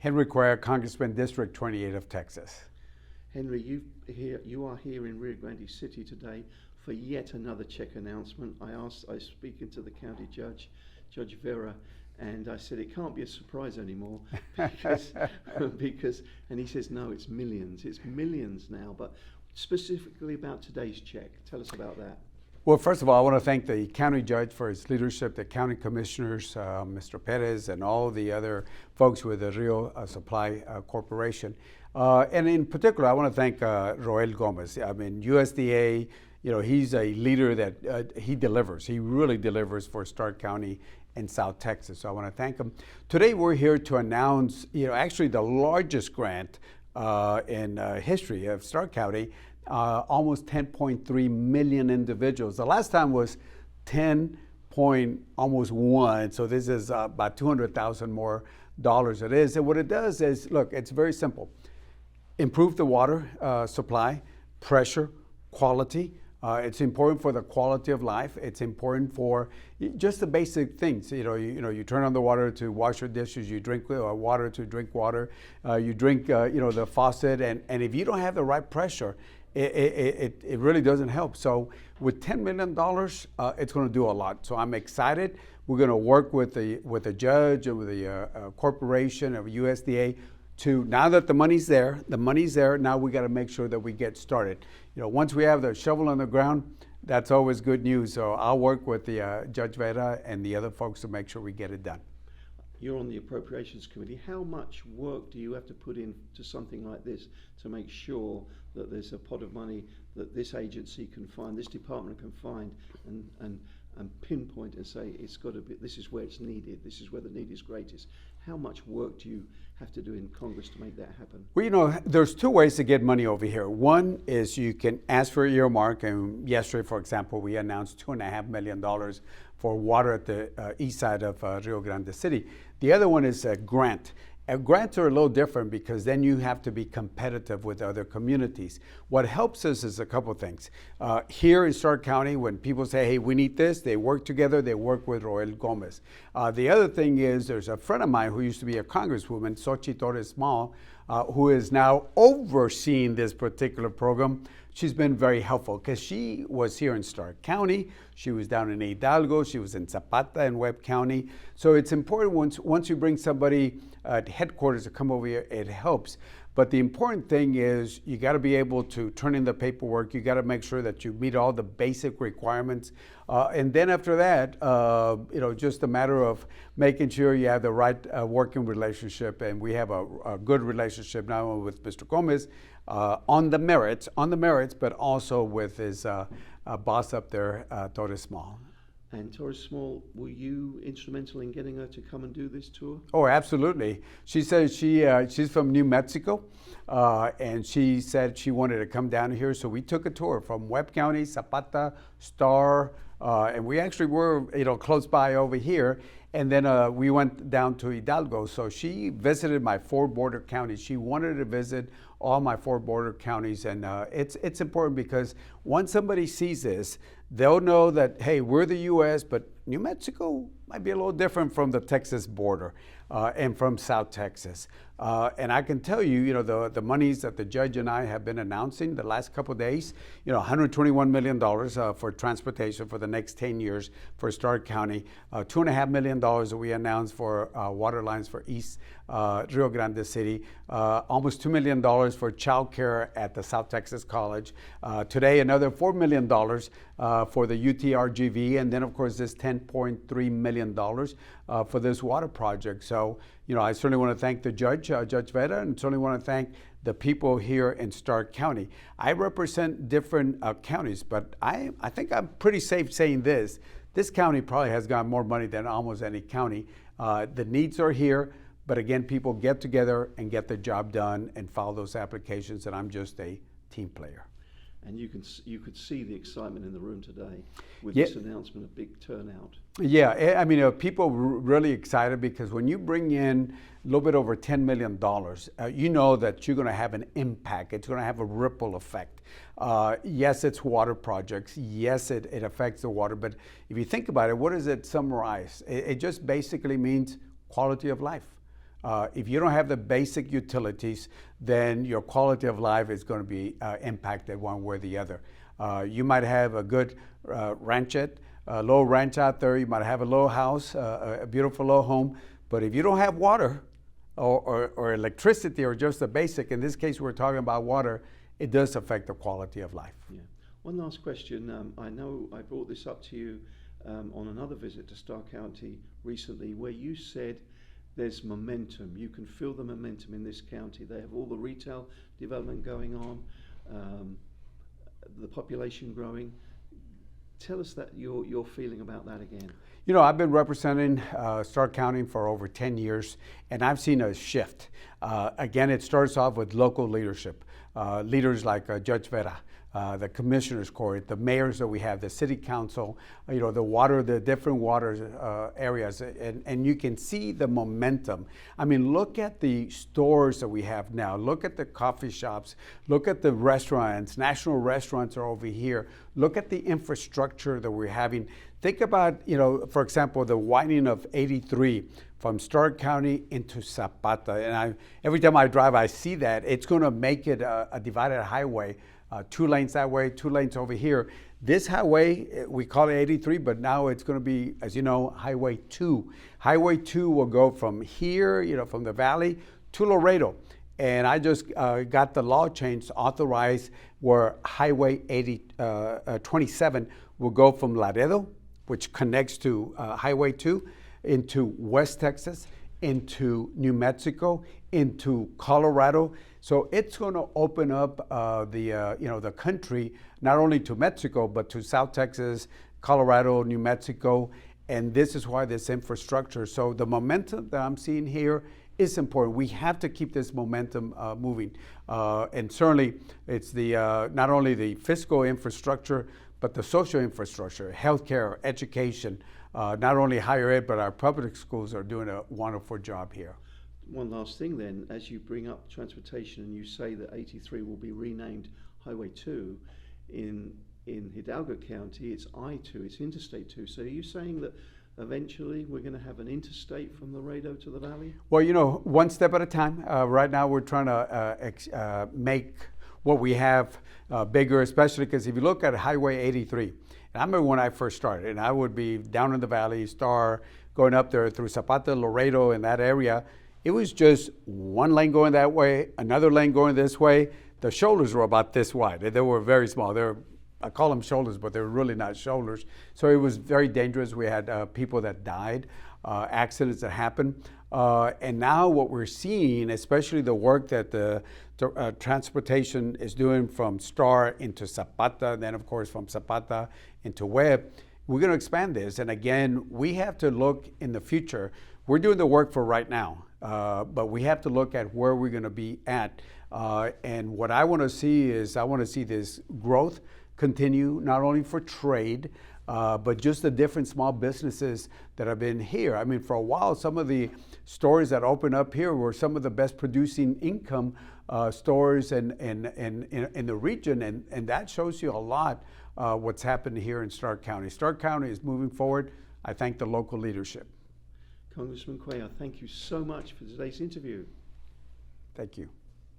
Henry Cuellar, Congressman, District 28 of Texas. Henry, you are here in Rio Grande City today for yet another check announcement. I was speaking to the county judge, Judge Vera, and I said it can't be a surprise anymore because and he says no, it's millions now. But specifically about today's check, tell us about that. Well, first of all, I want to thank the county judge for his leadership, the county commissioners, Mr. Perez, and all the other folks with the Rio Supply Corporation. And in particular, I want to thank Roel Gomez. I mean, USDA, he's a leader that he delivers. He really delivers for Starr County in South Texas. So I want to thank him. Today, we're here to announce, actually the largest grant in history of Starr County. Almost 10.3 million individuals. The last time was almost 1. So this is about $200,000 more dollars it is. And what it does is, look, it's very simple. Improve the water supply, pressure, quality. It's important for the quality of life. It's important for just the basic things. You turn on the water to wash your dishes. You drink water to drink water. You drink, the faucet. And if you don't have the right pressure, it really doesn't help. So with $10 million, it's going to do a lot. So I'm excited. We're going to work with the judge and with the corporation of USDA to, now that the money's there, now we got to make sure that we get started. Once we have the shovel on the ground, that's always good news. So I'll work with the Judge Vera and the other folks to make sure we get it done. You're on the Appropriations Committee. How much work do you have to put into something like this to make sure that there's a pot of money that this agency can find, this department can find, and pinpoint and say it's got to be, this is where it's needed, this is where the need is greatest? How much work do you have to do in Congress to make that happen? Well, there's two ways to get money over here. One is you can ask for an earmark, and yesterday, for example, we announced $2.5 million for water at the east side of Rio Grande City. The other one is a grant. Grants are a little different because then you have to be competitive with other communities. What helps us is a couple things. Here in Starr County, when people say, hey, we need this, they work together, they work with Roel Gomez. The other thing is there's a friend of mine who used to be a congresswoman, Xochitl Torres-Small, who is now overseeing this particular program. She's been very helpful because she was here in Starr County, she was down in Hidalgo, she was in Zapata in Webb County. So it's important once you bring somebody at headquarters to come over here, it helps. But the important thing is you got to be able to turn in the paperwork. You got to make sure that you meet all the basic requirements. And then after that, just a matter of making sure you have the right working relationship. And we have a good relationship not only with Mr. Gomez on the merits, but also with his boss up there, Torres Small. And Torres Small, were you instrumental in getting her to come and do this tour? Oh, absolutely. She says she's from New Mexico, and she said she wanted to come down here. So we took a tour from Webb County, Zapata, Starr, and we actually were close by over here. And then we went down to Hidalgo. So she visited my 4 border counties. She wanted to visit all my 4 border counties. And it's important because once somebody sees this, they'll know that, hey, we're the U.S., but New Mexico might be a little different from the Texas border and from South Texas. And I can tell you, the monies that the judge and I have been announcing the last couple of days, $121 million for transportation for the next 10 years for Starr County, $2.5 million that we announced for water lines for East Rio Grande City, almost $2 million for child care at the South Texas College. Today, another $4 million for the UTRGV, and then, of course, this $10.3 million for this water project. So, I certainly want to thank the judge, Judge Vera, and certainly want to thank the people here in Starr County. I represent different counties, but I think I'm pretty safe saying this. This county probably has got more money than almost any county. The needs are here, but again, people get together and get the job done and file those applications, and I'm just a team player. And you could see the excitement in the room today with this announcement, a big turnout. Yeah, I mean, people were really excited because when you bring in a little bit over $10 million, you know that you're going to have an impact. It's going to have a ripple effect. Yes, it's water projects. Yes, it affects the water. But if you think about it, what does it summarize? It just basically means quality of life. If you don't have the basic utilities, then your quality of life is going to be impacted one way or the other. You might have a good ranchette, a little ranch out there. You might have a little house, a beautiful little home. But if you don't have water or electricity or just the basic, in this case we're talking about water, it does affect the quality of life. Yeah. One last question. I know I brought this up to you on another visit to Starr County recently, where you said there's momentum. You can feel the momentum in this county. They have all the retail development going on, the population growing. Tell us that your feeling about that again. You know, I've been representing Starr County for over 10 years, and I've seen a shift. Again, it starts off with local leadership. Leaders like Judge Vera, the commissioners court, the mayors that we have, the city council, you know, the different water areas, and you can see the momentum. I mean, look at the stores that we have now. Look at the coffee shops. Look at the restaurants. National restaurants are over here. Look at the infrastructure that we're having. Think about, you know, for example, the widening of 83 from Starr County into Zapata. And every time I drive, I see that. It's going to make it a divided highway, 2 lanes that way, 2 lanes over here. This highway, we call it 83, but now it's going to be, as you know, Highway 2. Highway 2 will go from here, you know, from the valley to Laredo. And I just got the law change authorized where Highway 27 will go from Laredo, which connects to Highway 2, into West Texas, into New Mexico, into Colorado. So it's going to open up the country, not only to Mexico, but to South Texas, Colorado, New Mexico. And this is why this infrastructure. So the momentum that I'm seeing here is important. We have to keep this momentum moving. And certainly it's the not only the fiscal infrastructure, but the social infrastructure, healthcare, education, not only higher ed, but our public schools are doing a wonderful job here. One last thing then, as you bring up transportation and you say that 83 will be renamed Highway 2, in Hidalgo County it's I-2, it's Interstate 2. So are you saying that eventually we're going to have an interstate from Laredo to the valley? Well, you know, one step at a time. Right now we're trying to make what we have bigger, especially because if you look at Highway 83, and I remember when I first started, and I would be down in the valley, Starr, going up there through Zapata, Laredo, in that area. It was just one lane going that way, another lane going this way. The shoulders were about this wide. They were very small. I call them shoulders, but they're really not shoulders. So it was very dangerous. We had people that died, accidents that happened. And now what we're seeing, especially the work that the transportation is doing from Starr into Zapata, then of course from Zapata into Webb, we're going to expand this. And again, we have to look in the future. We're doing the work for right now, but we have to look at where we're going to be at. And what I want to see is I want to see this growth continue, not only for trade, but just the different small businesses that have been here. I mean, for a while, some of the stores that opened up here were some of the best producing income stores in the region, and that shows you a lot what's happened here in Starr County. Starr County is moving forward. I thank the local leadership. Congressman Cuellar, thank you so much for today's interview. Thank you.